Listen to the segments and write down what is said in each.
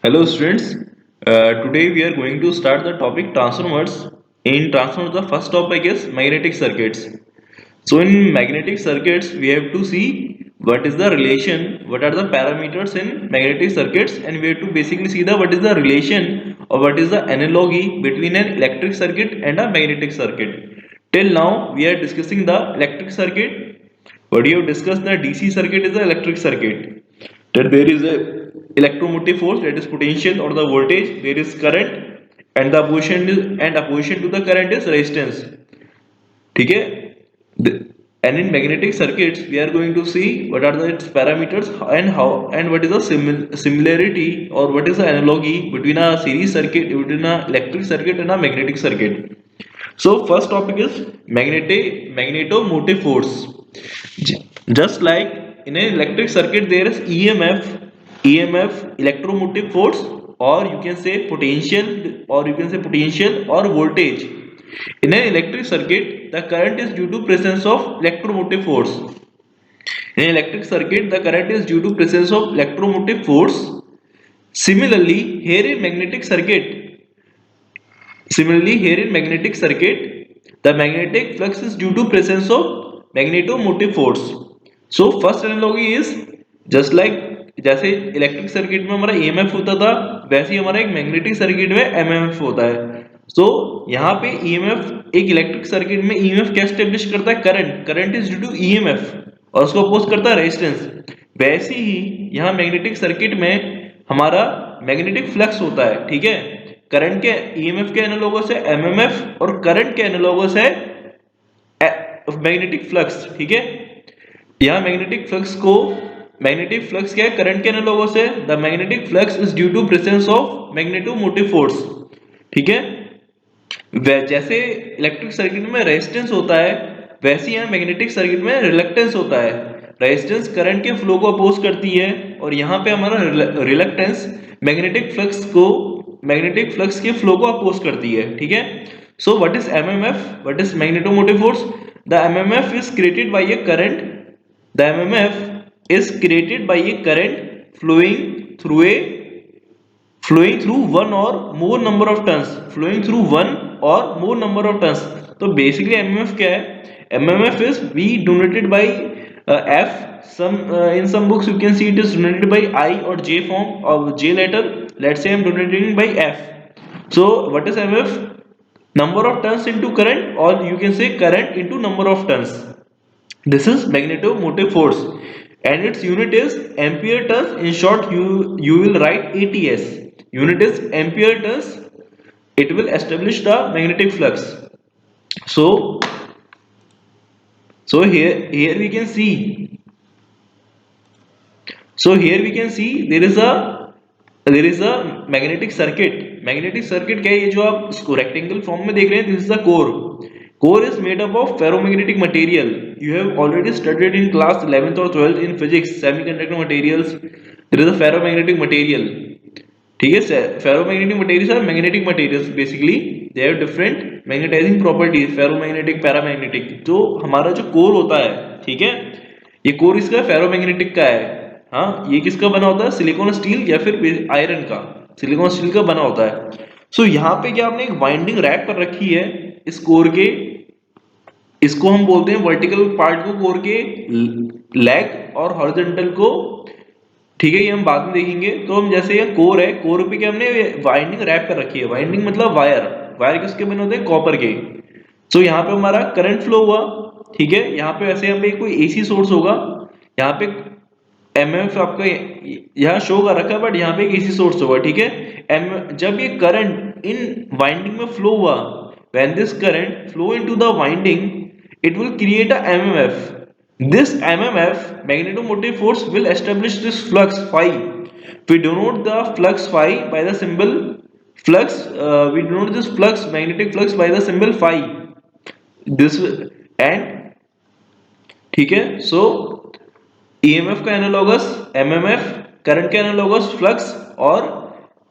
Hello students, today we are going to start the topic transformers. In transformers the first topic is magnetic circuits. So in magnetic circuits we have to see what is the relation, what are the parameters in magnetic circuits, and we have to basically see the what is the relation or what is the analogy between an electric circuit and a magnetic circuit. Till now we are discussing the electric circuit. What you have discussed the DC circuit is the electric circuit, that there is a electromotive force, that is potential or the voltage, there is current, and the opposition to the current is resistance. ठीक है. And in magnetic circuits we are going to see what are the its parameters and how and what is the similarity or what is the analogy between a series circuit, between a electric circuit and a magnetic circuit. So first topic is magnetomotive force. Just like in an electric circuit there is EMF, electromotive force, or you can say potential or voltage. In an electric circuit the current is due to presence of electromotive force. In an electric circuit the current is due to presence of electromotive force. Similarly here in magnetic circuit Similarly, here in magnetic circuit, the magnetic flux is due to presence of magnetomotive force. So first analogy is just like जैसे electric circuit में हमारा EMF होता था, वैसे ही हमारा एक magnetic circuit में MMF होता है. सो यहाँ पे ईएमएफ एक इलेक्ट्रिक सर्किट में ईएमएफ क्या स्टेब्लिश करता है? Current is due to EMF और उसको अपोज करता है रेजिस्टेंस. वैसे ही यहाँ मैग्नेटिक सर्किट में हमारा मैग्नेटिक फ्लक्स होता है. ठीक है, करंट के ईएमएफ के एनालोगस है एमएमएफ और करंट के एनालोगस है मैग्नेटिक फ्लक्स. ठीक है, यहां मैग्नेटिक फ्लक्स क्या है? करंट के एनालोगस है. The magnetic flux is due to presence of magnetomotive force. ठीक है, जैसे इलेक्ट्रिक सर्किट में रेजिस्टेंस होता है वैसे यहां मैग्नेटिक सर्किट में रिलक्टेंस होता है. रेजिस्टेंस करंट के फ्लो को अपोज करती है और यहां पे हमारा रिलक्टेंस मैग्नेटिक फ्लक्स के फ्लो को अपोज करती है. ठीक है, so what is MMF, what is magnetomotive force? The MMF is created by A current the MMF is created by A current flowing through one or more number of turns. तो basically MMF क्या है? MMF is V denoted by F. In some books you can see it is denoted by I or J form or J letter. Let's say I am denoting by F. So what is MF? Number of turns into current, or you can say current into number of turns. This is magnetomotive force and its unit is ampere turns. In short, you will write ATS. Unit is ampere turns. It will establish the magnetic flux. So here we can see. So here we can see there is a magnetic circuit. Magnetic circuit क्या है? ये जो आप इसको rectangle form में देख रहे हैं, this is the core. Core is made up of ferromagnetic material. You have already studied in class 11th or 12th in physics, semiconductor materials. There is a ferromagnetic material. ठीक है, ferromagnetic materials are magnetic materials. Basically they have different magnetizing properties, ferromagnetic, paramagnetic. जो हमारा जो core होता है, ठीक है, ये core इसका ferromagnetic का है. हाँ, ये किसका बना होता है? सिलिकॉन स्टील या फिर आयरन का, सिलिकॉन स्टील का बना होता है. सो यहाँ पे क्या आपने एक वाइंडिंग रैक पर रखी है इस कोर के, इसको हम बोलते हैं वर्टिकल पार्ट को कोर के लेग और हॉरिजॉन्टल को. ठीक है, ये हम बाद में देखेंगे. तो हम जैसे ये कोर है, कोर पे क्या हमने वाइंडिंग रैप कर रखी है. वाइंडिंग मतलब वायर किसके बने होते हैं? कॉपर के. सो यहाँ पे हमारा करंट फ्लो हुआ. ठीक है, यहाँ पे वैसे यहाँ पे कोई एसी सोर्स होगा, यहाँ पे एमएफ आपका यहाँ शो कर रखा है, बट यहाँ पे एक एसी सोर्स होगा. ठीक है, जब ये करंट इन वाइंडिंग में फ्लो हुआ, when this current flow into the winding, it will create a MMF. This MMF, magnetomotive force, will establish this flux phi. We denote the flux phi by the symbol flux. We denote this flux, magnetic flux, by the symbol phi. This and ठीक है. So EMF का analogous MMF, current का analogous flux और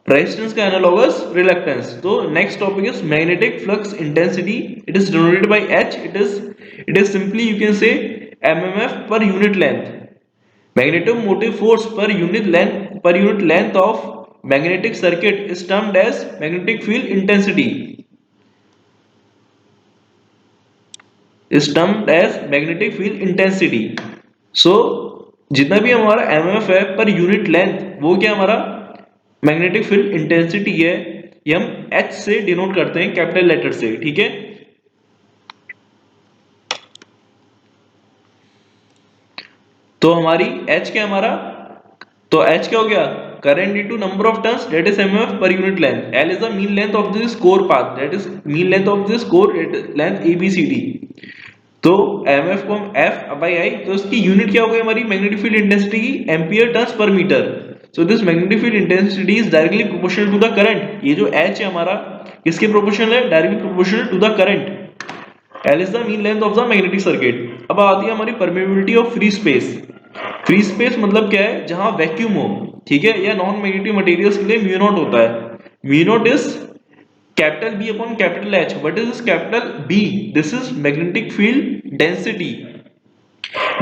resistance का analogous reluctance. तो next topic is magnetic flux intensity. It is denoted by H. It is simply you can से MMF पर unit length. Magnetomotive force पर unit length of magnetic circuit is termed as magnetic field intensity, is termed as magnetic field intensity. So जितना भी हमारा MF है पर unit length, वो क्या हमारा मैग्नेटिक फील्ड इंटेंसिटी है, ये हम एच से डिनोट करते हैं, कैपिटल लेटर से, ठीक है। तो हमारी एच क्या हमारा, तो एच क्या हो गया, current into number of turns that is MF per unit length, L is the mean length of this core path that is mean length of this core length ABCD. तो MF को हम F by I, तो इसकी unit क्या हो गई हमारी magnetic field intensity की, ampere turns per metre. So this magnetic field intensity is directly proportional to the current, ये जो एच है हमारा किसके प्रोपोर्शनल है, directly proportional to the current. L is the mean length of the magnetic circuit. अब आती है हमारी permeability of free space. Free space मतलब क्या है, जहां वैक्यूम हो, ठीक है, या नॉन मैग्नेटिक मटेरियल्स के लिए म्यू नॉट होता है। Mu naught is capital B upon capital H। What is this capital B? This is magnetic field density.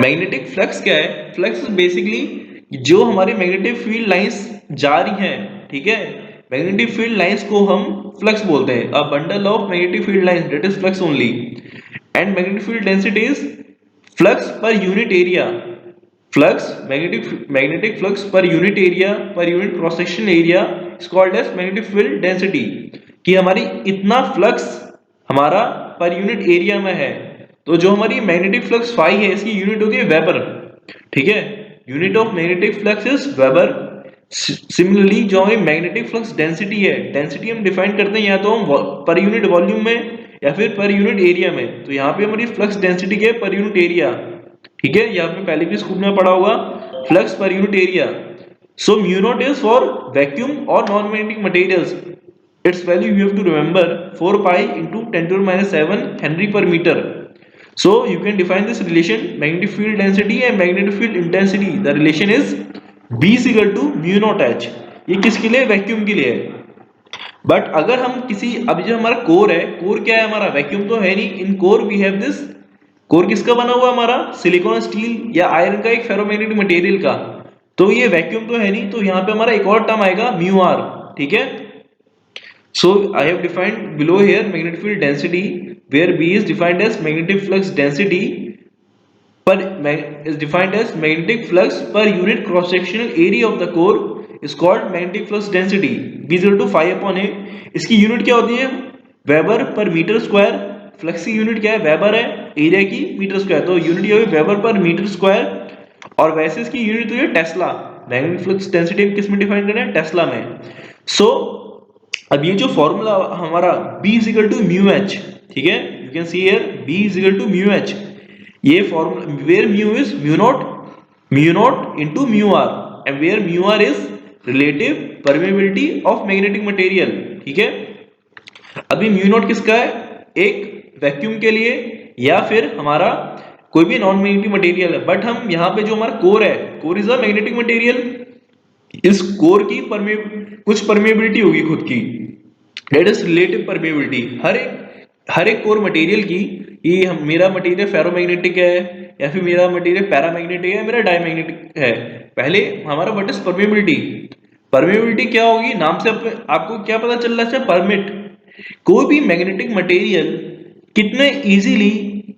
Magnetic flux क्या है, फ्लक्स इज बेसिकली जो हमारी मैग्नेटिक फील्ड लाइंस जा रही हैं, ठीक है, मैग्नेटिक फील्ड लाइंस को हम फ्लक्स बोलते हैं। A bundle of magnetic field lines that is flux only. And magnetic field density is flux पर unit area. Flux magnetic flux पर unit area, per unit cross section area is called as magnetic field density. कि हमारी इतना flux हमारा पर unit area में है। तो जो हमारी मैग्नेटिक फ्लक्स फाई है, इसकी यूनिट होती है वेबर, ठीक है, unit of magnetic flux is weber. Similarly जो हमारी मैग्नेटिक फ्लक्स डेंसिटी है, डेंसिटी हम डिफाइन करते हैं या तो हम पर यूनिट वॉल्यूम में या फिर पर यूनिट एरिया में। तो यहाँ पे हमारी फ्लक्स डेंसिटी क्या है, पर यूनिट एरिया, ठीक है, ये आपने पहले भी स्कूल में पढ़ा होगा, फ्लक्स पर unit area. So mu not is for vacuum और non magnetic materials. Its value you have to remember 4 pi into 10 to the minus 7 Henry per meter. So you can define this relation, magnetic field density and magnetic field intensity. The relation is B is equal to mu naught H. ये किसके लिए, vacuum के लिए है। But अगर हम किसी, अभी जो हमारा कोर है, कोर क्या है हमारा, वैक्यूम तो है नहीं। In core we have this, core किसका बना हुआ हमारा, सिलिकॉन, स्टील या आयरन का, एक फेरोमैग्नेटिक मटेरियल का। तो ये वैक्यूम तो है नहीं, तो यहाँ पे हमारा एक और टर्म आएगा म्यू आर, ठीक है। So I have defined below here magnetic field density, where B is defined as magnetic flux density per is defined as magnetic flux per unit cross sectional area of the core is called magnetic flux density. B is equal to phi upon A. इसकी unit क्या होती है, weber per metre square. Flux की unit क्या है, weber है, area की metre square, तो यूनिट ये होगी वेबर पर मीटर स्क्वायर। और वैसे इसकी यूनिट तो ये टेस्ला, मैग्नेटिक फ्लक्स डेंसिटी किस में डिफाइन करना है, टेस्ला में। सो अब ये जो फॉर्मूला हमारा B is equal to mu H, ठीक है, you can see here B is equal to mu H। ये formula where mu is mu naught into mu r and where mu r is relative permeability of magnetic material, ठीक है। अभी mu naught किसका है, एक vacuum के लिए या फिर हमारा कोई भी नॉन मैग्नेटिक मटेरियल है। बट हम यहाँ पे जो हमारा कोर है, core is a magnetic material, इस कोर की कुछ परमेबिलिटी होगी खुद की, दैट इज रिलेटिव परमेबिलिटी। हर एक कोर मटेरियल की, ये मेरा मटेरियल फेरोमैग्नेटिक है या फिर मेरा मटेरियल पैरामैग्नेटिक है, मेरा डायमैग्नेटिक है। पहले हमारा व्हाट इज परमेबिलिटी, परमेबिलिटी क्या होगी, नाम से आपको क्या पता चल रहा है, परमिट। कोई भी मैग्नेटिक मटेरियल कितने इजीली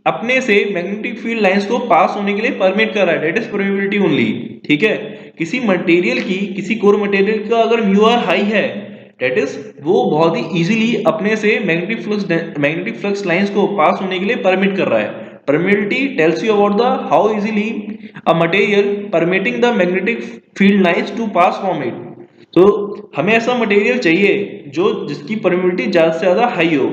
अपने से मैग्नेटिक फील्ड लाइंस को पास होने के लिए परमिट कर रहा है, दैट इज परमेबिलिटी ओनली, ठीक है। किसी मटेरियल की, किसी कोर मटेरियल का अगर म्यू आर हाई है, दैट इज वो बहुत ही इजीली अपने से मैग्नेटिक फ्लक्स लाइंस को पास होने के लिए परमिट कर रहा है। Permittivity tells you about the how easily a material permitting the magnetic field lines to pass from it. तो हमें ऐसा मटेरियल चाहिए जो जिसकी परमिटिविटी ज्यादा से ज्यादा हाई हो।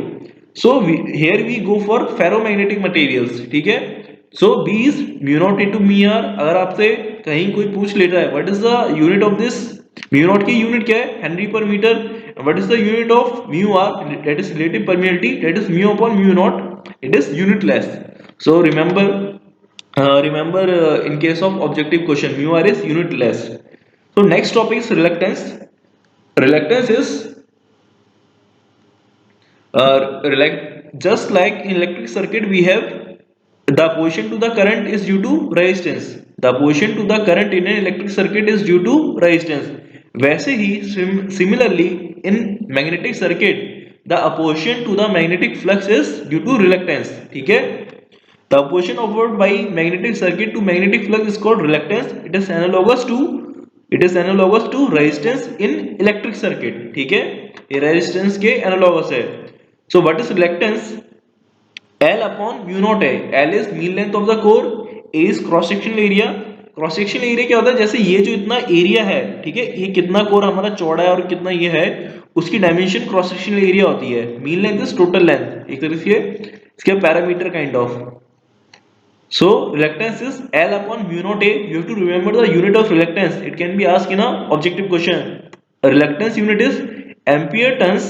So here we go for ferromagnetic materials, ठीक है। सो B is mu naught into mu r। अगर आपसे कहीं कोई पूछ लेता है what is the unit of this, mu naught की यूनिट क्या है, henry per metre. What is the unit of mu r, that is relative permittivity, that is mu upon mu naught, it is unitless. So remember in case of objective question mu r is unitless. So next topic is reluctance. Reluctance is just like in electric circuit we have the opposition to the current is due to resistance. The opposition to the current in an electric circuit is due to resistance. वैसे ही similarly in magnetic circuit the opposition to the magnetic flux is due to reluctance, ठीक है। The opposition offered by magnetic circuit to magnetic flux is called reluctance. It is analogous to resistance in electric circuit, ठीक है। ये resistance के analogous है। So what is reluctance? L upon mu naught है। L is mean length of the core, A is cross sectional area। Cross section area क्या होता है? जैसे ये जो इतना एरिया है, ठीक है, ये कितना कोर हमारा चौड़ा है और कितना ये है, उसकी डायमेंशन क्रॉस सेक्शनल एरिया होती है। Mean length is total length, एक तरह से इसके parameter kind of. So reluctance is L upon mu naught A. You have to remember the unit of reluctance. It can be asked in a objective question. Reluctance unit is ampere turns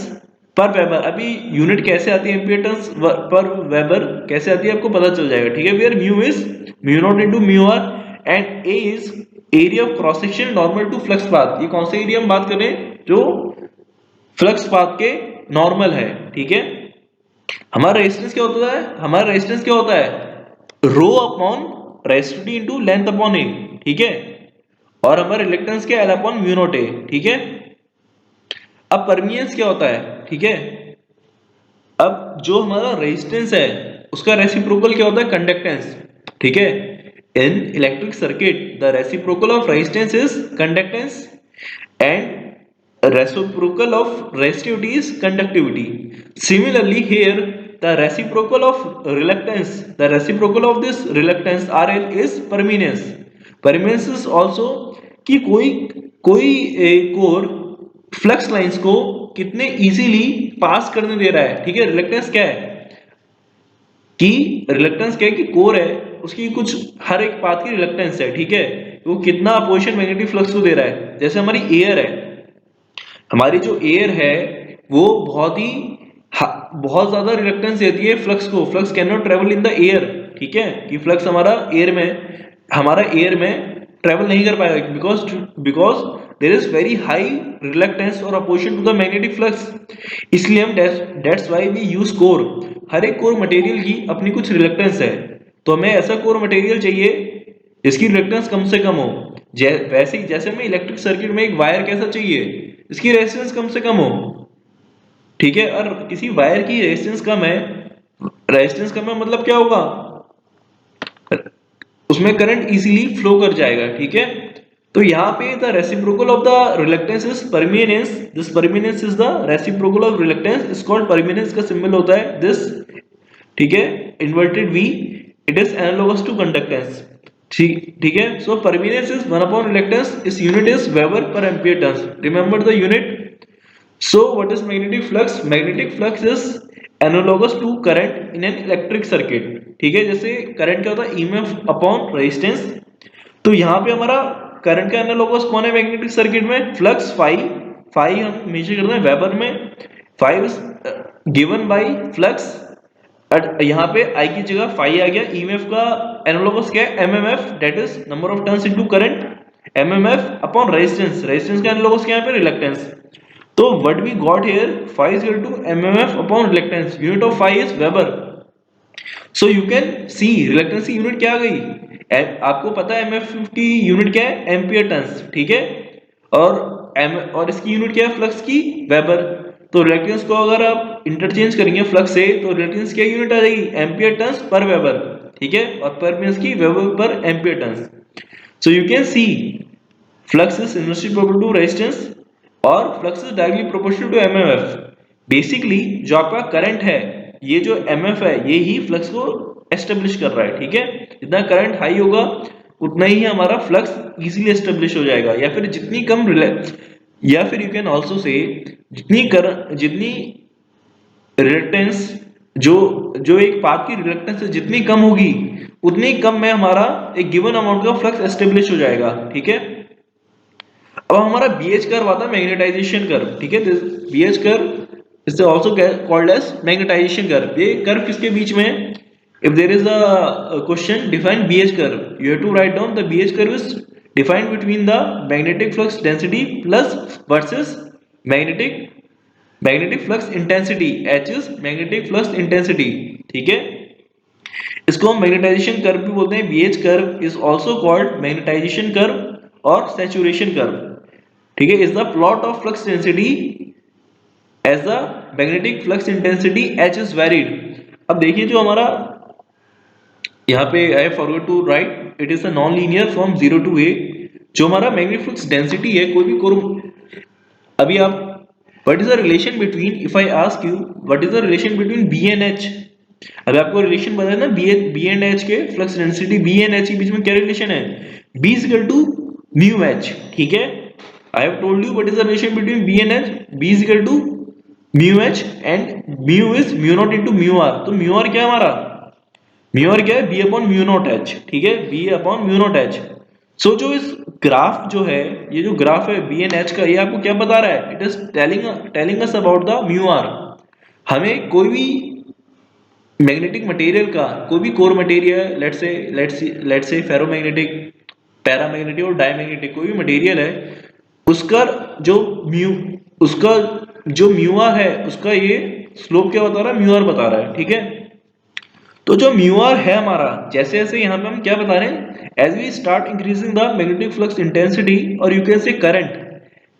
per Weber। अभी unit कैसे आती है ampere turns पर weber कैसे आती है आपको पता चल जाएगा, ठीक है। Where mu is mu not into mu r and A is area of cross section normal to flux path. ये कौन सा एरिया हम बात कर रहे हैं? जो फ्लक्स पाथ के नॉर्मल है, ठीक है। हमारा रेजिस्टेंस क्या होता है? हमारा रेजिस्टेंस क्या होता है? Rho upon resistivity into length upon A, ठीक है। और हमारा रिलक्टेंस क्या? L upon mu not A, ठीक है। अब परमियंस क्या होता है, ठीक है। अब जो हमारा रेजिस्टेंस है उसका रेसिप्रोकल क्या होता है? कंडक्टेंस, ठीक है। इन electric circuit the reciprocal of resistance is conductance and reciprocal of resistivity is conductivity. Similarly here the reciprocal of this reluctance RL is permeance। permeance is also कि कोई कोर फ्लक्स लाइंस को कितने easily pass करने दे रहा है, ठीक है। Reluctance क्या है कि कोर है उसकी कुछ हर एक पाथ की रिलक्टेंस है, ठीक है। वो कितना अपोजिशन मैग्नेटिक फ्लक्स को दे रहा है। जैसे हमारी एयर है, हमारी जो एयर है वो बहुत ज्यादा रिलक्टेंस देती है फ्लक्स को। Flux can not travel in the air, ठीक है, कि फ्लक्स हमारा एयर में ट्रेवल नहीं कर पाएगा because there is very high reluctance और opposition to the magnetic flux. इसलिए हम that's why we use core. हर एक कोर मटेरियल की अपनी कुछ रिलक्टेंस है, तो हमें ऐसा कोर मटेरियल चाहिए जिसकी रिलक्टेंस कम से कम हो। वैसे ही जैसे हमें इलेक्ट्रिक सर्किट में एक वायर कैसा चाहिए, इसकी रेजिस्टेंस कम से कम हो, ठीक है। और किसी वायर की रेजिस्टेंस कम है मतलब क्या होगा? उसमें करंट इजीली फ्लो कर जाएगा, ठीक है। तो यहाँ पे the reciprocal of the reluctance is permeance. This permeance is the reciprocal of reluctance is called permeance. का सिंबल होता है दिस, ठीक है, inverted V. It is analogous to conductance, ठीक है। So permeance is 1 upon reluctance. इस unit is weber per ampere turns. Remember the unit. So what is magnetic flux? Magnetic flux is analogous to current in an electric circuit, ठीक है। जैसे current क्या होता है? EMF upon resistance. तो यहाँ पे हमारा करंट का एनालोगस कौन है मैग्नेटिक सर्किट में? फ्लक्स फाई हम मेजर करते हैं वेबर में। Phi is given by flux. यहाँ पे I की जगह फाई आ गया। EMF का एनालोगस क्या है? MMF, that is number of turns into current. MMF upon resistance. Resistance का एनालोगस क्या है यहाँ पे? रिलक्टेंस। तो what we got here, phi is equal to mmf upon reluctance। unit of phi is Weber। so you can see reluctance की unit क्या आ गई? आपको पता है mmf की यूनिट क्या है? एम्पियर टर्न्स, ठीक है। और इसकी यूनिट क्या है फ्लक्स की? वेबर। तो रिलक्टेंस को अगर आप इंटरचेंज करेंगे फ्लक्स से तो रिलक्टेंस क्या यूनिट आ जाएगी? एम्पियर टर्न्स पर वेबर, ठीक है। और परमिनेंस की weber per ampere turns. So you can see flux is inversely proportional to resistance और flux is directly proportional to MMF. Basically जो आपका करंट है, ये जो एमएफ है ये ही फ्लक्स को एस्टेब्लिश कर रहा है, ठीक है। जितना करंट हाई होगा उतना ही हमारा फ्लक्स इजीली एस्टेब्लिश हो जाएगा। या फिर यू कैन आल्सो से जितनी रिलक्टेंस जो एक पाथ की रिलक्टेंस जितनी कम होगी उतनी कम में हमारा एक गिवन अमाउंट का फ्लक्स एस्टेब्लिश हो जाएगा, ठीक है। अब हमारा BH कर्व आता है मैग्नेटाइजेशन कर्व, ठीक है। BH curve is also called as magnetization curve. ये कर्व किसके बीच में है? If there is a question define BH curve, you have to write down the BH curve is defined between the magnetic flux density plus versus magnetic flux intensity. H is magnetic flux intensity, ठीक है। इसको हम magnetisation curve भी बोलते हैं। BH curve is also called magnetization curve और saturation curve, ठीक है, is the plot of flux density as the magnetic flux intensity H is varied. अब देखिए जो हमारा यहाँ पे I forgot to write, it is a non linear from 0 to a। जो हमारा मैग्नेटिक फ्लक्स डेंसिटी है कोई भी अभी आप what is the relation between, if I ask you what is the relation between B and H. अभी आपको relation बताया ना बी एंड एच के flux density B and H के बीच में क्या रिलेशन है, B is equal to mu H. ठीक है, I have told you what is the relation between B and H, B is equal to mu H and mu is mu not into mu R. तो mu R क्या है हमारा, mu R क्या है, B upon mu not H. ठीक है, B upon mu not H. So जो इस ग्राफ जो है, ये जो ग्राफ है बी एन एच का, ये आपको क्या बता रहा है, it is telling us about the mu r. हमें कोई भी मैग्नेटिक मटेरियल का, कोई भी core material, let's say ferromagnetic, paramagnetic और डायमैग्नेटिक कोई भी मटेरियल है, उसका जो म्यू आर है, उसका ये स्लोप क्या बता रहा है, म्यू आर बता रहा है। ठीक है, तो जो म्यू आर है हमारा, जैसे जैसे यहाँ पे हम क्या बता रहे हैं, as we start increasing the magnetic flux intensity और यू कैन से करंट,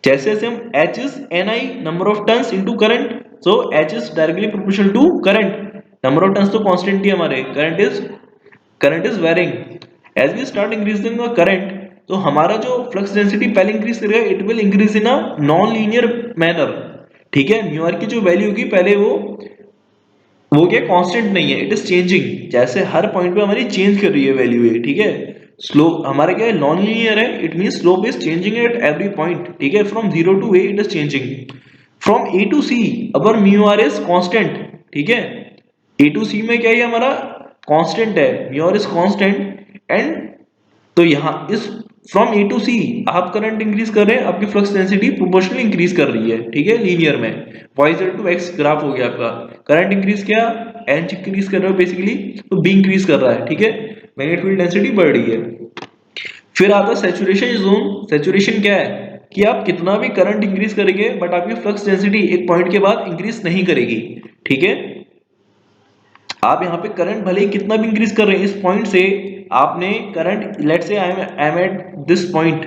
जैसे जैसे हम H is N I number of turns into current, so H is directly proportional to current. Number of turns तो constant ही हमारे, current is varying. As we start increasing the current, तो हमारा जो flux density पहले increase करेगा, it will increase in a non linear manner. ठीक है, म्यू आर की जो वैल्यू होगी पहले वो क्या कांस्टेंट नहीं है, इट इज चेंजिंग, जैसे हर पॉइंट पे हमारी चेंज कर रही है वैल्यू है। ठीक है, स्लोप हमारा क्या है, नॉन लीनियर है, it means slope is changing at every point. ठीक है, from 0 to a it is changing, from a to c our mu r is constant. ठीक है, a to c में क्या है हमारा कांस्टेंट है, mu r is constant. And तो यहाँ इस फ्रॉम ए टू सी आप करंट इंक्रीज कर रहे हैं, आपकी फ्लक्स डेंसिटी प्रोपोर्शनली इंक्रीज कर रही है। ठीक है, लीनियर में y z to x graph हो गया आपका, करंट इंक्रीज किया, एच इंक्रीज कर रहे हो बेसिकली, तो b इंक्रीज कर रहा है। ठीक है, मैग्नेटिक फील्ड डेंसिटी बढ़ रही है। फिर आता है सैचुरेशन जोन। सैचुरेशन क्या है कि आप कितना भी करंट इंक्रीज करेंगे बट आपकी फ्लक्स डेंसिटी एक पॉइंट के बाद इंक्रीज नहीं करेगी। ठीक है, आप यहाँ पे करंट भले ही कितना भी इंक्रीज कर रहे हैं, इस पॉइंट से आपने current, let's say I am at this point,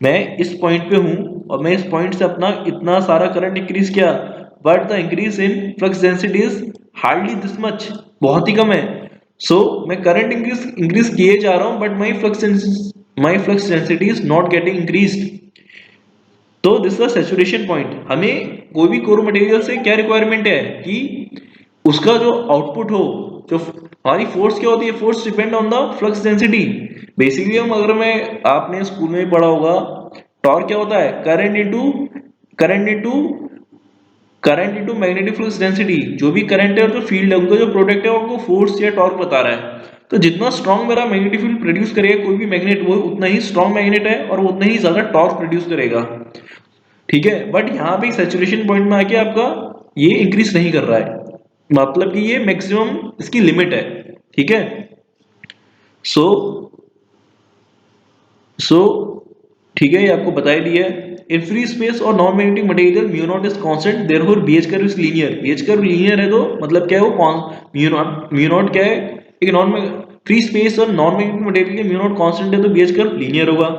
मैं इस पॉइंट पे हूं और मैं इस पॉइंट से अपना इतना सारा करंट इंक्रीज किया, but the increase in flux density is hardly this much, बहुत ही कम है। सो मैं करंट इंक्रीज किए जा रहा हूं but my flux density is not getting increased. तो दिस द सैचुरेशन पॉइंट। हमें कोई भी कोर मटेरियल से क्या रिक्वायरमेंट है कि उसका जो आउटपुट हो, जो हमारी फोर्स क्या होती है, force depend on the flux density. Basically हम अगर मैं आपने स्कूल में पढ़ा होगा, टॉर्क क्या होता है, current into magnetic flux density. जो भी करंट है और जो फील्ड है, उनका जो प्रोडक्ट है वो आपको फोर्स या टॉर्क बता रहा है। तो जितना स्ट्रॉन्ग मेरा मैग्नेटिक फील्ड प्रोड्यूस करेगा कोई भी मैग्नेट, वो उतना ही स्ट्रॉन्ग मैग्नेट है और वो उतना ही ज्यादा टॉर्क प्रोड्यूस करेगा। ठीक है, बट यहाँ पे सैचुरेशन पॉइंट में आके आपका ये इंक्रीज नहीं कर रहा है, मतलब कि ये मैक्सिमम इसकी लिमिट है। ठीक है, सो सो ठीक है, ये आपको बताया दिया है। इन फ्री स्पेस और non magnetic material mu not is constant, therefore BH curve is linear. BH curve linear है तो मतलब क्या है, वो म्यू नॉट क्या है, एक नॉन फ्री स्पेस और नॉन मैग्नेटिक मटेरियल के म्यू नॉट कांस्टेंट है तो बीएच कर्व लीनियर होगा।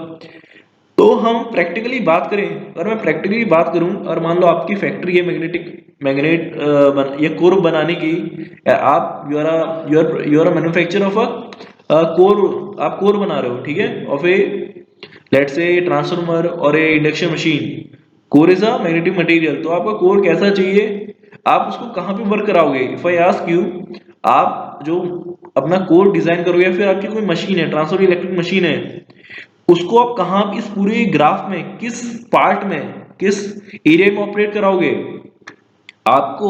तो हम प्रैक्टिकली बात करें, अगर मैं प्रैक्टिकली बात करूं और मान लो आपकी फैक्ट्री है मैग्नेट ये कोर बनाने की, आप you are manufacture of a core, आप कोर बना रहे हो। ठीक है, of a let's say transformer और a induction machine. Core is a magnetic material, तो आपका कोर कैसा चाहिए, आप उसको कहाँ पे वर्क कराओगे। इफ आई आस्क यू, आप जो अपना कोर डिजाइन करोगे या फिर आपकी कोई मशीन है, ट्रांसफर इलेक्ट्रिक मशीन है, उसको आप कहाँ, इस पूरे ग्राफ में किस पार्ट में, किस एरिया में ऑपरेट कराओगे। आपको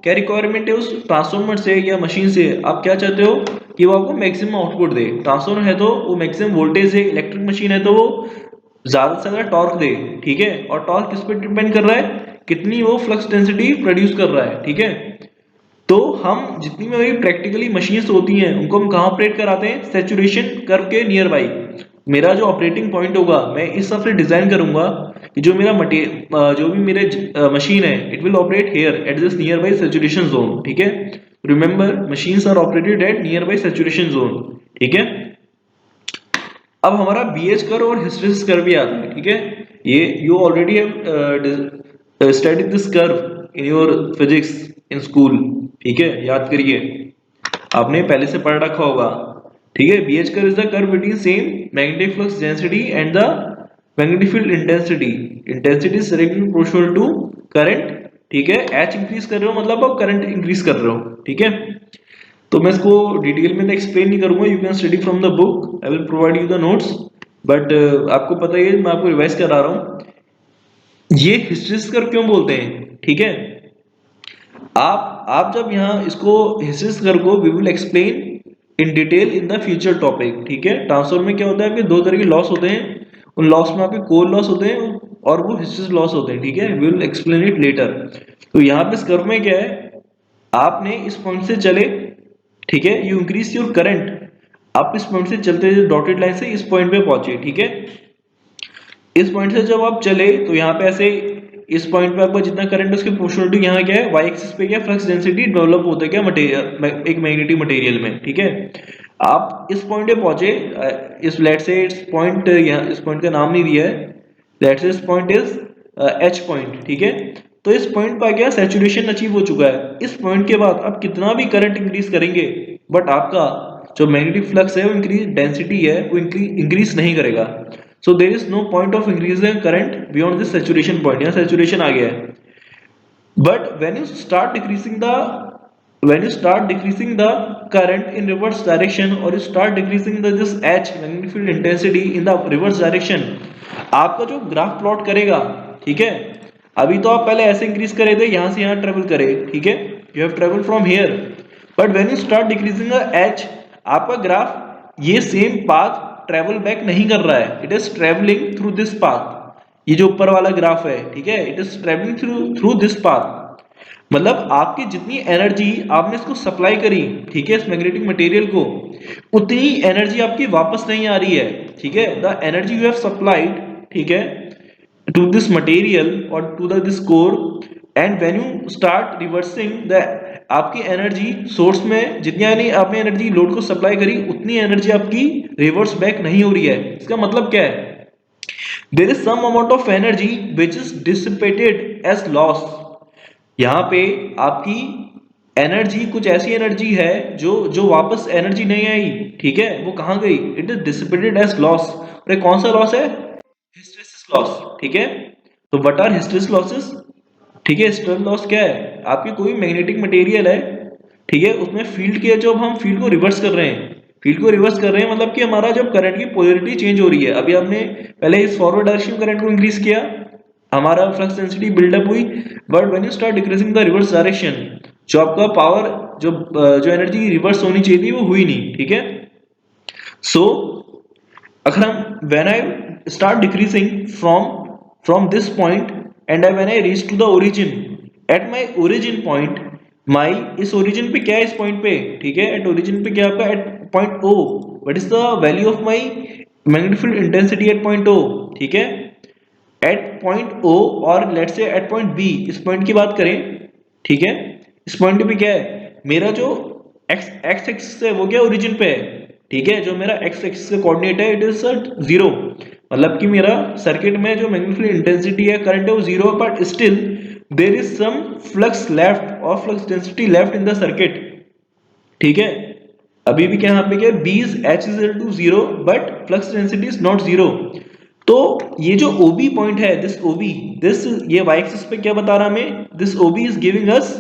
क्या रिक्वायरमेंट है उस ट्रांसफार्मर से या मशीन से, आप क्या चाहते हो कि वो आपको मैक्सिमम आउटपुट दे। ट्रांसफार्मर है तो वो मैक्सिमम वोल्टेज है, इलेक्ट्रिक मशीन है तो वो ज्यादा से ज्यादा टॉर्क दे। ठीक है, और टॉर्क किस पे डिपेंड कर रहा है, कितनी वो फ्लक्स डेंसिटी प्रोड्यूस कर रहा है। ठीक है, तो हम जितनी भी प्रैक्टिकली मशीन्स होती हैं उनको हम कहाँ ऑपरेट कराते हैं, सैचुरेशन कर्व के नियर बाई। मेरा जो ऑपरेटिंग पॉइंट होगा मैं इस हिसाब से डिजाइन करूंगा कि जो मेरा जो भी मेरे मशीन है, it will operate here at this near by saturation zone. ठीक है, remember machines are operated at near by saturation zone. ठीक है, अब हमारा बीएच कर्व और हिस्टेरिसिस कर्व भी आता है। ठीक है, ये you already have studied this curve in your physics in school, ठीक है, याद करिए, आपने पहले से पढ़ रखा होगा, ठीक है। BH curve is the curve between same magnetic flux density and the magnetic field intensity. Intensity is directly proportional to current, ठीक है। H इंक्रीज कर रहे हो मतलब आप करंट इंक्रीज कर रहे हो, ठीक है। तो मैं इसको डिटेल में एक्सप्लेन नहीं करूंगा, you can study from the book, I will provide you the notes, but आपको पता ही है, मैं आपको रिवाइज करा रहा हूँ। ये हिस्टेरिसिस कर्व क्यों बोलते हैं, ठीक है। आप जब यहाँ इसको हिस्टेरिसिस कर्व को we will explain in detail in the future topic, ठीक है। ट्रांसफॉर्मर में क्या होता है कि दो तरह के लॉस होते हैं, उन लॉस में आपके कोर लॉस होते हैं और वो हिस्टेरिसिस लॉस होते हैं, ठीक है। We will explain it later. तो यहाँ पे इस कर्व में क्या है, आपने इस पॉइंट से चले, ठीक है, यू इंक्रीज योर करंट, आप इस पॉइंट से चलते डॉटेड लाइन से इस पॉइंट पे पहुंचे, ठीक है। इस पॉइंट से जब आप चले तो यहाँ पे ऐसे इस पॉइंट पे आपका जितना करंट उसकी प्रोपोर्शनलिटी यहाँ क्या है, वाई एक्सिस पे क्या फ्लक्स डेंसिटी डेवलप होता है क्या मटेरियल, एक मैग्नेटिक मटेरियल में, ठीक है। आप इस पॉइंट पे पहुंचे, इस लेट से इस पॉइंट, यहाँ इस पॉइंट का नाम नहीं दिया है, लेट से इस पॉइंट इज एच पॉइंट, ठीक है। तो इस पॉइंट पर क्या सैचुरेशन अचीव हो चुका है। इस पॉइंट के बाद आप कितना भी करंट इंक्रीज करेंगे बट आपका जो मैग्नेटिक फ्लक्स है वो इंक्रीज, डेंसिटी है वो इंक्रीज नहीं करेगा। So there is no point of increasing current beyond this saturation point, यहाँ सैचुरेशन आ गया है। But when you start decreasing the current in reverse direction or you start decreasing this H magnetic field intensity in the reverse direction, आपका जो graph plot करेगा, ठीक है। अभी तो आप पहले ऐसे इंक्रीज करे थे, यहां से यहां ट्रेवल करे, ठीक है, you have travel from here, but when you start decreasing the H, आपका ग्राफ ये सेम पाथ ट्रेवल बैक नहीं कर रहा है, it is travelling through this path. ये जो ऊपर वाला ग्राफ है, ठीक है, it is travelling through this path. मतलब आपकी जितनी एनर्जी आपने इसको सप्लाई करी, ठीक है, इस मैग्नेटिक मटेरियल को, उतनी एनर्जी आपकी वापस नहीं आ रही है, ठीक है। The energy you have supplied, ठीक है, टू दिस मटेरियल और to the this core, and when you start reversing the, आपकी एनर्जी सोर्स में जितनी आपने एनर्जी लोड को सप्लाई करी उतनी एनर्जी आपकी रिवर्स बैक नहीं हो रही है। इसका मतलब क्या है, there is some amount of energy which is dissipated as loss. यहाँ पे आपकी एनर्जी, कुछ ऐसी एनर्जी है जो वापस एनर्जी नहीं आई, ठीक है, वो कहाँ गई, it is dissipated as loss. और कौन सा लॉस है, हिस्टेरिसिस लॉस, ठीक है। तो व्हाट आर हिस्टेरिसिस लॉसेस, ठीक है। हिस्टेरिसिस लॉस क्या है, आपकी कोई मैग्नेटिक मटेरियल है, ठीक है, उसमें फील्ड की, जो हम फील्ड को रिवर्स कर रहे हैं, फील्ड को रिवर्स कर रहे हैं मतलब कि हमारा जब करंट की पोलैरिटी चेंज हो रही है, अभी हमने पहले इस फॉरवर्ड डायरेक्शन करंट को इंक्रीज किया, हमारा फ्लक्स डेंसिटी बिल्डअप हुई, but when you start decreasing the reverse direction, जो आपका पावर, जो एनर्जी रिवर्स होनी चाहिए थी वो हुई नहीं, ठीक है। सो अगर हम when I start decreasing from this point and when I reach to the origin, at my origin point, my इस ओरिजिन पे क्या है, इस पॉइंट पे, ठीक है, एट ओरिजिन पे क्या आपका, at point O, what is the value of my magnetic field intensity at point O, ठीक है, एट पॉइंट O, और let's say at point B, इस पॉइंट की बात करें, ठीक है, इस पॉइंट पे क्या है, मेरा जो x एक्सिस है वो क्या ओरिजिन पे है, ठीक है, जो मेरा x एक्सिस का कोऑर्डिनेट है इट इज 0, मतलब कि मेरा सर्किट में जो मैग्नेटिक फील्ड इंटेंसिटी है, करंट है वो 0, but still there is some flux left और flux density left in the circuit, ठीक है। अभी भी क्या यहाँ पे क्या है, B is H is equal to 0 but flux density is not 0। तो ये जो OB पॉइंट है, दिस OB, दिस, ये y एक्सिस पे क्या बता रहा हमें, this OB is giving us,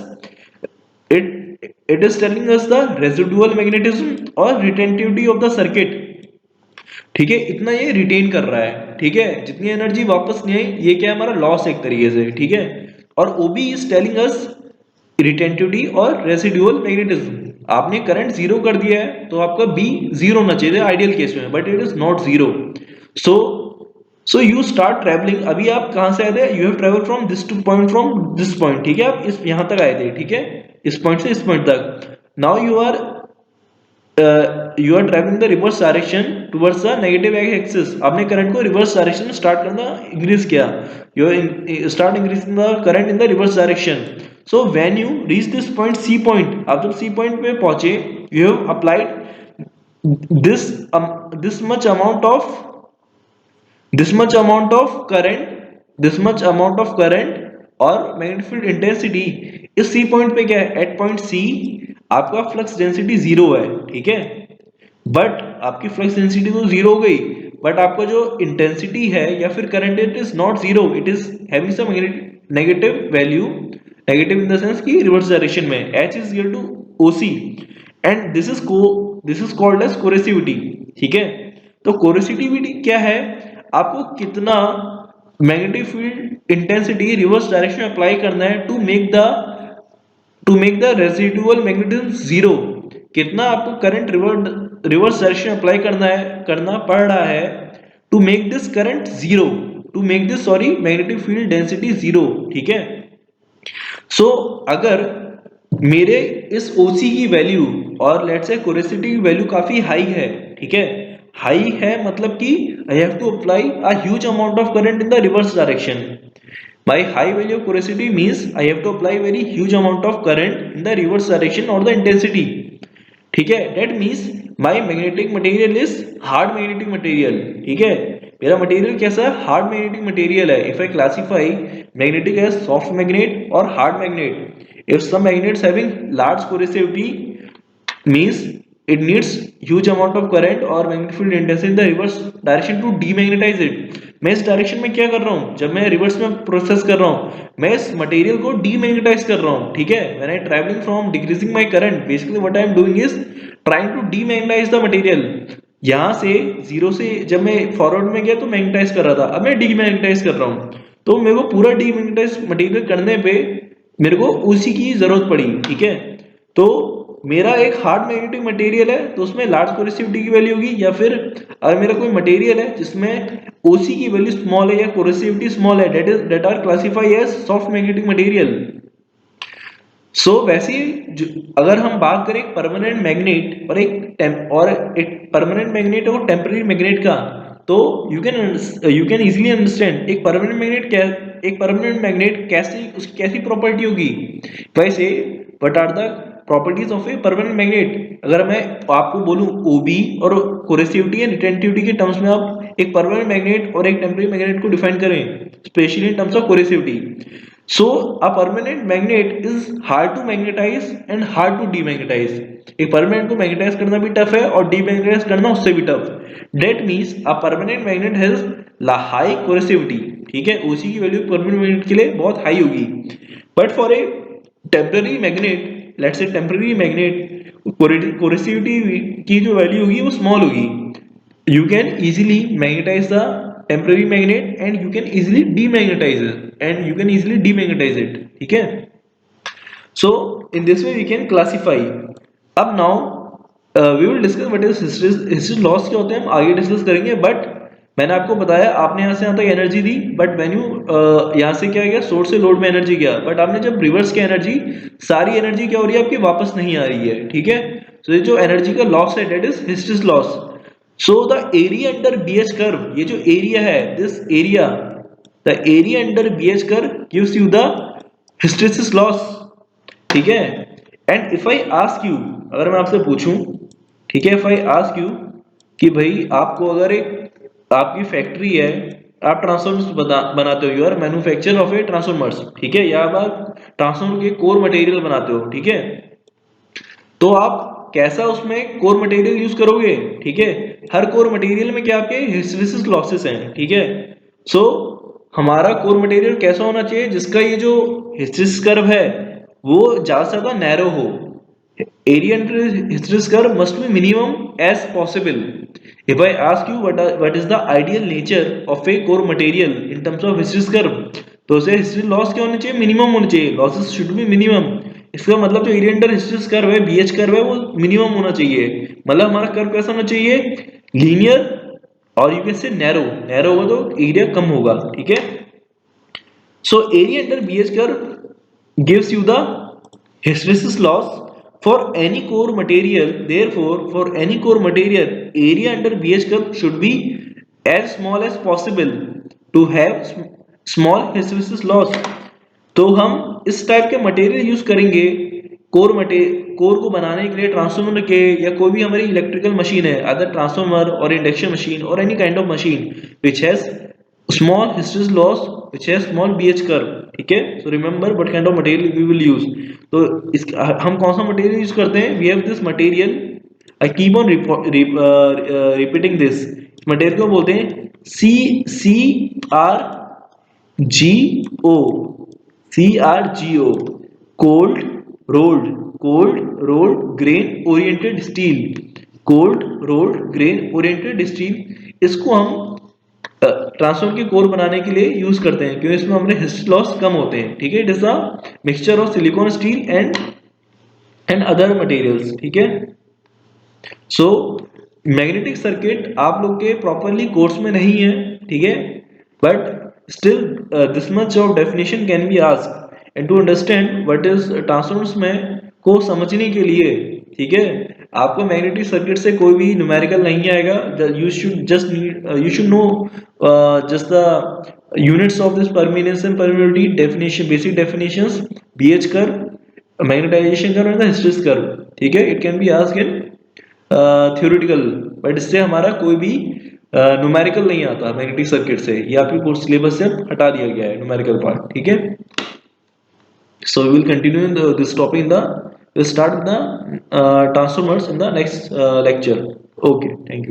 it is telling us the residual magnetism और retentivity of the circuit, ठीक है, इतना ये रिटेन कर रहा है, ठीक है, जितनी एनर्जी वापस नहीं आई, ये क्या है हमारा लॉस एक तरीके से, ठीक है। और OB is telling us retentivity और रेसिडुअल मैग्नेटिज्म। आपने करंट जीरो कर दिया है तो आपका B जीरो होना चाहिए आइडियल केस में, but it is not zero. So you start travelling, अभी आप कहां से आए थे, you have travel from this two point, from this point, ठीक है, आप इस यहां तक आए थे, ठीक है, इस पॉइंट से इस पॉइंट तक। Now you are travelling the reverse direction towards the negative axis. आपने करंट को रिवर्स डायरेक्शन में स्टार्ट करना इंक्रीज किया, you start increasing the current in the reverse direction. So when you reach this point C point, आप जब C point पे पहुंचे, you have applied this much amount of current this much amount of current और magnetic field intensity. इस C point पे क्या है, at point सी आपका फ्लक्स डेंसिटी जीरो है, ठीक है, बट आपकी फ्लक्स डेंसिटी तो जीरो हो गई, बट आपका जो इंटेंसिटी है या फिर current, it is not zero, it is having some negative value, negative in the sense की रिवर्स डायरेक्शन में, h is equal to OC, and this is called as coercivity, ठीक है। तो कोरेसिविटी क्या है, आपको कितना magnetic field intensity reverse direction में अप्लाई करना है to make the residual magnetism zero, कितना आपको करंट रिवर्स डायरेक्शन अप्लाई करना पड़ रहा है to make this current zero, to make this sorry magnetic field density zero, ठीक है। सो अगर मेरे इस OC की वैल्यू और लेट्स से कोरेसिटी की वैल्यू काफी हाई है, ठीक है, हाई है मतलब कि I have to apply a huge amount of current in the reverse direction. By high value of porosity means I have to apply very huge amount of current in the reverse direction or the intensity, ठीक है। That means my magnetic material is hard magnetic material, ठीक है, मेरा material कैसा है, hard magnetic material है। If I classify magnetic as soft magnet और hard magnet, if some magnets having large coercivity means it needs huge amount of current और magnetic field intensity in the reverse direction to demagnetize it। मैं इस direction में क्या कर रहा हूँ, जब मैं रिवर्स में प्रोसेस कर रहा हूँ, मैं इस मटेरियल को डीमैग्नेटाइज कर रहा हूँ, ठीक है। When I travelling from decreasing my current, basically what I am doing is trying to demagnetize the material. यहाँ से जीरो से जब मैं फॉरवर्ड में गया तो मैग्नेटाइज कर रहा था, अब मैं डीमैग्नेटाइज कर रहा हूँ, तो मेरे को पूरा डीमैग्नेटाइज मटेरियल करने पे मेरे को उसी की जरूरत पड़ी, ठीक है। तो मेरा एक हार्ड मैग्नेटिक मटेरियल है तो उसमें लार्ज कोरेसिविटी की वैल्यू होगी, या फिर अगर मेरा कोई मटेरियल है जिसमें ओसी की वैल्यू स्मॉल है या कोरेसिविटी स्मॉल है, that are classify as soft magnetic material. So वैसे अगर हम बात करें एक परमानेंट मैग्नेट और एक परमानेंट मैग्नेट और टेम्पररी मैग्नेट का, तो यू कैन इजीली अंडरस्टैंड एक परमानेंट मैग्नेट कैसी, उसकी कैसी प्रॉपर्टी होगी। वैसे what are the properties of a permanent magnet, अगर मैं आपको बोलूं ओबी और कोरेसिविटी एंड रिटेंटिविटी के टर्म्स में आप एक परमानेंट मैग्नेट और एक टेम्पररी मैग्नेट को डिफाइन करें, specially in terms of coercivity. So a permanent magnet is hard to magnetize and hard to demagnetize। एक परमानेंट को मैग्नेटाइज करना भी टफ है और डीमैग्नेटाइज करना उससे भी tough. That means a permanent magnet has la high coercivity, ठीक है, ओसी की वैल्यू परमानेंट मैग्नेट के लिए बहुत हाई होगी। But for a temporary magnet, let's say temporary magnet, coercivity की जो वैल्यू होगी वो स्मॉल होगी। You can easily magnetize the temporary magnet and you can easily demagnetize it, ठीक है। So in this way we can classify। अब now we will discuss what is hysteresis loss क्या होते हैं, हम आगे डिस्कस करेंगे। बट मैंने आपको बताया, आपने यहाँ से यहाँ तक energy the, but when you यहाँ से क्या गया, सोर्स से लोड में एनर्जी गया, बट आपने जब रिवर्स किया एनर्जी, सारी एनर्जी क्या हो रही है आपकी, वापस नहीं आ रही है, ठीक है। तो ये जो एनर्जी का लॉस है that is hysteresis loss. So the area under BH curve, ये जो एरिया है, this area, the area under BH curve gives you the hysteresis loss, ठीक है। And if I ask you, अगर मैं आपसे पूछूं, ठीक है, if I ask you कि भाई आपको अगर एक आपकी फैक्ट्री है, आप ट्रांसफॉर्मर्स बनाते हो, you are manufacturer of a transformers, ठीक है, या आप ट्रांसफॉर्मर के कोर मटेरियल बनाते हो, ठीक है, तो आप कैसा उसमें कोर मटेरियल यूज करोगे, ठीक है। हर कोर मटेरियल में क्या आपके हिस्टेरिसिस लॉसेस हैं, ठीक है। सो हमारा कोर मटेरियल कैसा होना चाहिए, जिसका ये जो हिस्टेरिसिस कर्व है वो ज्यादा से ज्यादा नैरो हो। Area under hysteresis curve must be minimum age possible. If I ask you what is the ideal nature of A core material in terms of hysteresis curve, तो उसे हिस्टेरिसिस लॉस क्या होना चाहिए, मिनिमम होना चाहिए, losses should be minimum. इसका मतलब जो एरिया अंडर हिस्टेरिसिस कर्व है, बीएच कर्व है, वो मिनिमम होना चाहिए। मतलब हमारा कर्व कैसा होना चाहिए, लीनियर, और you can say narrow, narrow होगा तो एरिया कम होगा, ठीक है। So area under BH curve gives you the hysteresis loss for any core material। Therefore for any core material area under BH curve should be as small as possible to have small hysteresis loss। तो हम इस type के material use करेंगे core को बनाने के लिए, transformer के या कोई भी हमारी इलेक्ट्रिकल मशीन है, अदर ट्रांसफॉर्मर और इंडक्शन मशीन और any kind of machine which has small hysteresis loss which has small BH curve, ठीक है. So remember what kind of material we will use. तो इस हम कौन सा मटेरियल यूज करते हैं? We have this material. I keep on repeating this. Material को बोलते हैं CRGO. CRGO, cold rolled grain oriented steel. Cold rolled grain oriented steel. इसको हम ट्रांसफॉर्मर की कोर बनाने के लिए यूज करते हैं क्योंकि इसमें हमारे हिस्टेरेसिस लॉस कम होते हैं, ठीक है. It is a mixture of silicon steel and other materials, ठीक है. सो मैग्नेटिक सर्किट आप लोग के प्रॉपरली कोर्स में नहीं है, ठीक है, but still this much of definition can be asked and to understand what is transformers में को समझने के लिए, ठीक है. आपको मैग्नेटिक सर्किट से कोई भी न्यूमेरिकल नहीं आएगा. You should know just the units of this permeance and permittivity, definition, basic definitions, BH curve, magnetization curve and hysteresis curve, ठीक है. It can be asked in theoretical, but इससे हमारा कोई भी न्यूमेरिकल नहीं आता मैग्नेटिक सर्किट से. ये आपके कोर्स सिलेबस से हटा दिया गया है न्यूमेरिकल पार्ट, ठीक है. So we will continue in this topic in the, we'll start with the transformers in the next lecture. Okay, thank you.